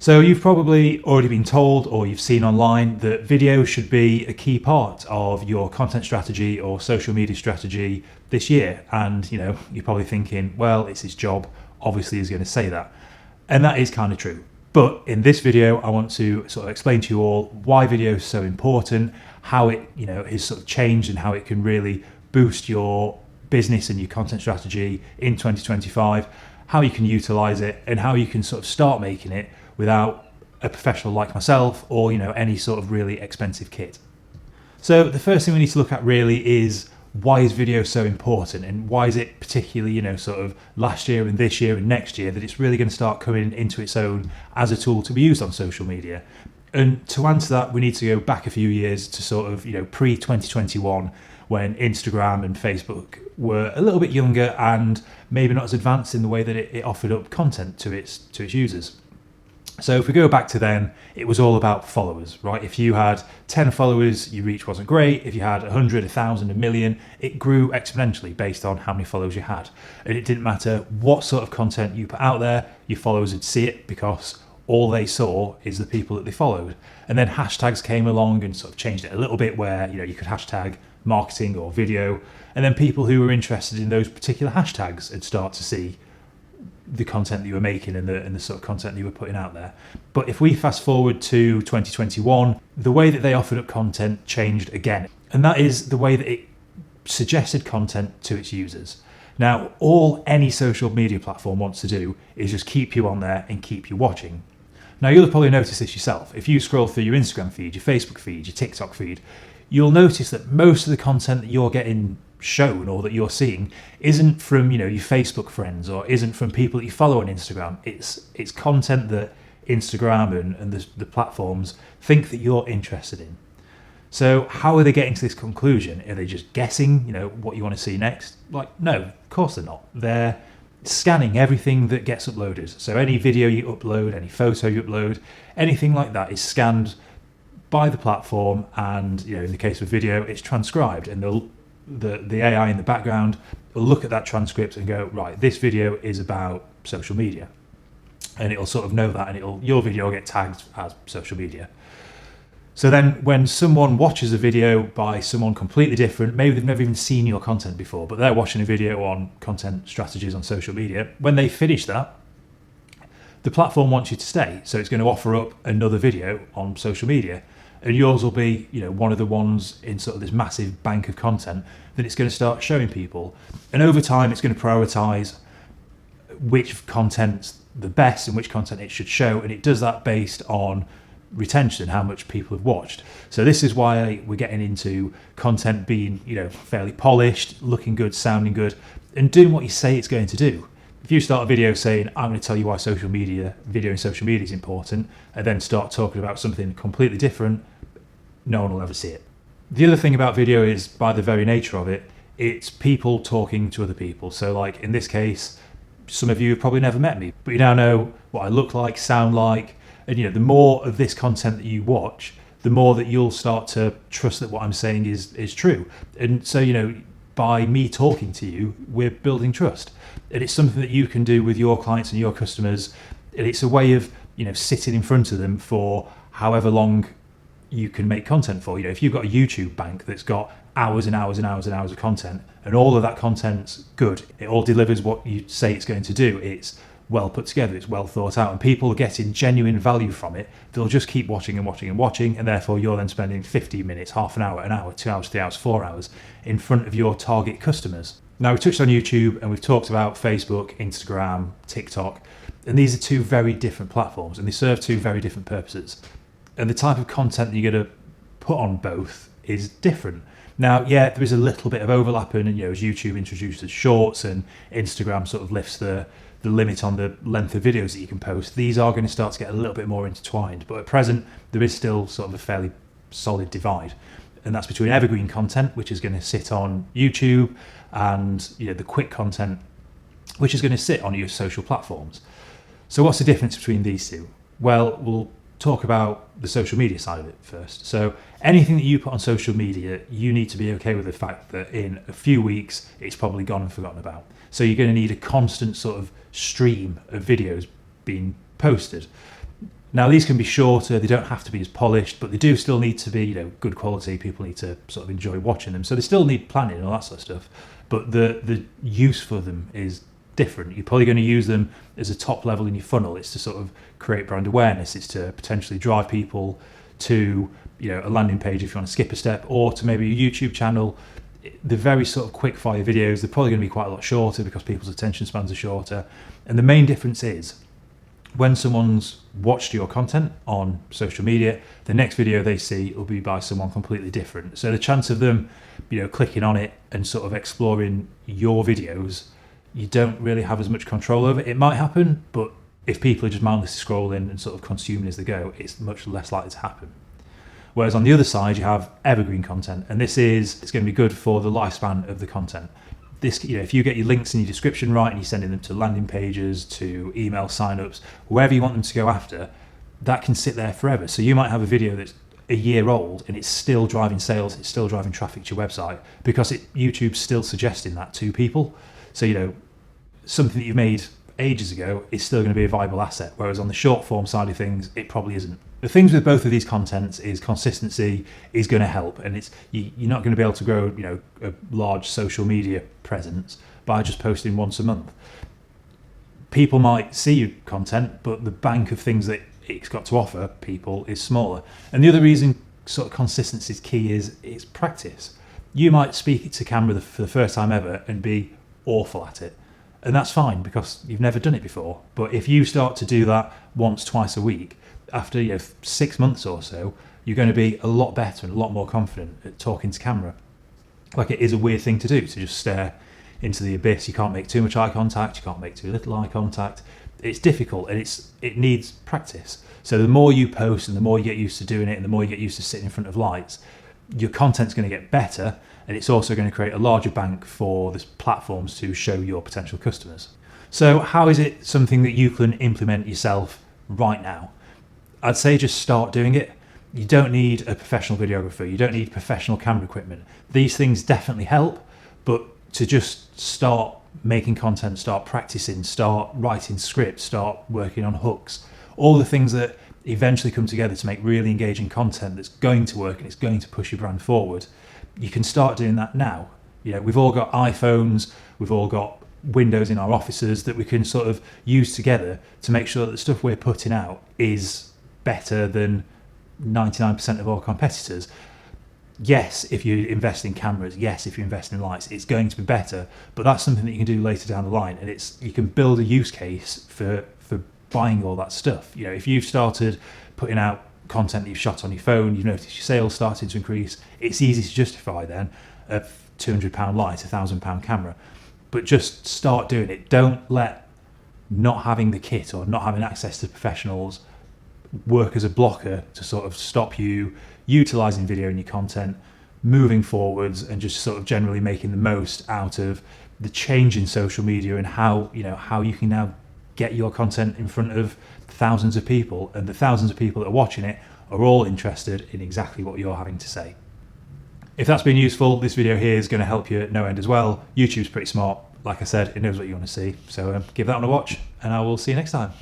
So you've probably already been told, or you've seen online, that video should be a key part of your content strategy or social media strategy this year. And you're probably thinking, well, it's his job, obviously he's going to say that. And that is kind of true. But in this video, I want to sort of explain to you all why video is so important, how it has sort of changed, and how it can really boost your business and your content strategy in 2025, how you can utilize it, and how you can sort of start making it without a professional like myself or any sort of really expensive kit. So the first thing we need to look at really is, why is video so important, and why is it particularly sort of last year and this year and next year that it's really going to start coming into its own as a tool to be used on social media? And to answer that, we need to go back a few years to sort of pre-2021, when Instagram and Facebook were a little bit younger and maybe not as advanced in the way that it offered up content to its users. So if we go back to then, it was all about followers, right? If you had 10 followers, your reach wasn't great. If you had 100, 1,000, 1,000,000, it grew exponentially based on how many followers you had. And it didn't matter what sort of content you put out there, your followers would see it because all they saw is the people that they followed. And then hashtags came along and sort of changed it a little bit, where you could hashtag marketing or video, and then people who were interested in those particular hashtags would start to see the content that you were making and the sort of content that you were putting out there. But if we fast forward to 2021, the way that they offered up content changed again. And that is the way that it suggested content to its users. Now, all any social media platform wants to do is just keep you on there and keep you watching. Now, you'll probably notice this yourself. If you scroll through your Instagram feed, your Facebook feed, your TikTok feed, you'll notice that most of the content that you're getting shown or that you're seeing isn't from your Facebook friends, or isn't from people that you follow on Instagram. It's content that Instagram and the platforms think that you're interested in. So how are they getting to this conclusion? Are they just guessing what you want to see next? No, of course they're not. They're scanning everything that gets uploaded. So any video you upload, any photo you upload, anything like that is scanned by the platform, and in the case of video, it's transcribed, and the AI in the background will look at that transcript and go, right, this video is about social media, and it'll sort of know that, and your video will get tagged as social media. So then when someone watches a video by someone completely different, maybe they've never even seen your content before, but they're watching a video on content strategies on social media, when they finish that, the platform wants you to stay, so it's going to offer up another video on social media. And yours will be, one of the ones in sort of this massive bank of content that it's going to start showing people. And over time, it's going to prioritize which content's the best and which content it should show. And it does that based on retention, how much people have watched. So this is why we're getting into content being, fairly polished, looking good, sounding good, and doing what you say it's going to do. If you start a video saying, I'm going to tell you why video in social media is important, and then start talking about something completely different, no one will ever see it. The other thing about video is, by the very nature of it, it's people talking to other people. So like in this case, some of you have probably never met me, but you now know what I look like, sound like, and the more of this content that you watch, the more that you'll start to trust that what I'm saying is true. And so, by me talking to you, we're building trust. And it's something that you can do with your clients and your customers. And it's a way of, sitting in front of them for however long you can make content for. If you've got a YouTube bank that's got hours and hours and hours and hours of content, and all of that content's good, it all delivers what you say it's going to do, it's well put together, it's well thought out, and people are getting genuine value from it, they'll just keep watching and watching and watching, and therefore you're then spending 15 minutes, half an hour, 2 hours, 3 hours, 4 hours in front of your target customers. Now, we touched on YouTube, and we've talked about Facebook, Instagram, TikTok, and these are two very different platforms, and they serve two very different purposes. And the type of content that you're going to put on both is different. Now, yeah, there is a little bit of overlapping, and as YouTube introduces shorts and Instagram sort of lifts the limit on the length of videos that you can post, these are going to start to get a little bit more intertwined. But at present, there is still sort of a fairly solid divide. And that's between evergreen content, which is going to sit on YouTube, and the quick content, which is going to sit on your social platforms. So what's the difference between these two? Well, we'll talk about the social media side of it first. So anything that you put on social media, you need to be okay with the fact that in a few weeks, it's probably gone and forgotten about. So you're going to need a constant sort of stream of videos being posted. Now these can be shorter, they don't have to be as polished, but they do still need to be, good quality. People need to sort of enjoy watching them. So they still need planning and all that sort of stuff. But the use for them is different. You're probably going to use them as a top level in your funnel. It's to sort of create brand awareness. It's to potentially drive people to, a landing page if you want to skip a step, or to maybe a YouTube channel. The very sort of quick fire videos, they're probably going to be quite a lot shorter because people's attention spans are shorter. And the main difference is, when someone's watched your content on social media, the next video they see will be by someone completely different. So the chance of them, clicking on it and sort of exploring your videos, you don't really have as much control over. It might happen, but if people are just mindlessly scrolling and sort of consuming as they go, it's much less likely to happen. Whereas on the other side, you have evergreen content, and it's going to be good for the lifespan of the content. This, if you get your links in your description right and you're sending them to landing pages, to email signups, wherever you want them to go after, that can sit there forever. So you might have a video that's a year old and it's still driving sales, it's still driving traffic to your website because YouTube's still suggesting that to people. So, something that you've made ages ago is still going to be a viable asset, whereas on the short form side of things, it probably isn't. The things with both of these contents is consistency is going to help, and you're not going to be able to grow, a large social media presence by just posting once a month. People might see your content, but the bank of things that it's got to offer people is smaller. And the other reason sort of consistency is key is it's practice. You might speak to camera for the first time ever and be awful at it. And that's fine because you've never done it before. But if you start to do that once, twice a week, after 6 months or so, you're going to be a lot better and a lot more confident at talking to camera. Like, it is a weird thing to do, to just stare into the abyss. You can't make too much eye contact, you can't make too little eye contact. It's difficult and it needs practice. So the more you post and the more you get used to doing it and the more you get used to sitting in front of lights, your content's going to get better, and it's also going to create a larger bank for the platforms to show your potential customers. So how is it something that you can implement yourself right now? I'd say just start doing it. You don't need a professional videographer, you don't need professional camera equipment. These things definitely help, but to just start making content, start practicing, start writing scripts, start working on hooks, all the things that eventually come together to make really engaging content that's going to work and it's going to push your brand forward. You can start doing that now. We've all got iPhones, we've all got windows in our offices that we can sort of use together to make sure that the stuff we're putting out is better than 99% of our competitors. Yes, if you invest in cameras, yes, if you invest in lights, it's going to be better, but that's something that you can do later down the line, and you can build a use case for buying all that stuff. If you've started putting out content that you've shot on your phone, you've noticed your sales starting to increase, it's easy to justify then a £200 light, £1,000 camera. But just start doing it. Don't let not having the kit or not having access to professionals work as a blocker to sort of stop you utilising video in your content, moving forwards, and just sort of generally making the most out of the change in social media and how you can now get your content in front of thousands of people, and the thousands of people that are watching it are all interested in exactly what you're having to say. If that's been useful, this video here is going to help you at no end as well. YouTube's pretty smart. Like I said, it knows what you want to see. So give that one a watch, and I will see you next time.